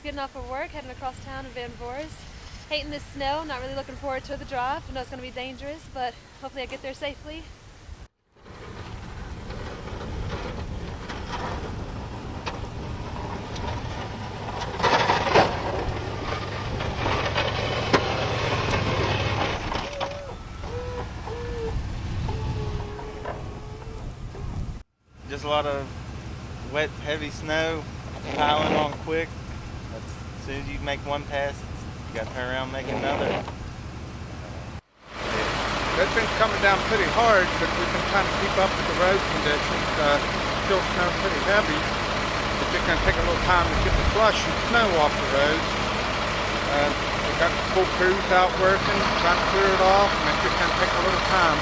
just getting off of work, heading across town in Van Voor's. Hating this snow, not really looking forward to the drive. I know it's going to be dangerous, but hopefully I get there safely. Just a lot of wet, heavy snow piling on quick. As soon as you make one pass, you got to turn around and make another. It's been coming down pretty hard, but we've been trying to keep up with the road conditions. Still snowing pretty heavy. It's just going to take a little time to get the slush and snow off the roads. We've got the full crews out working, trying to clear it off, and it's just going to take a little time.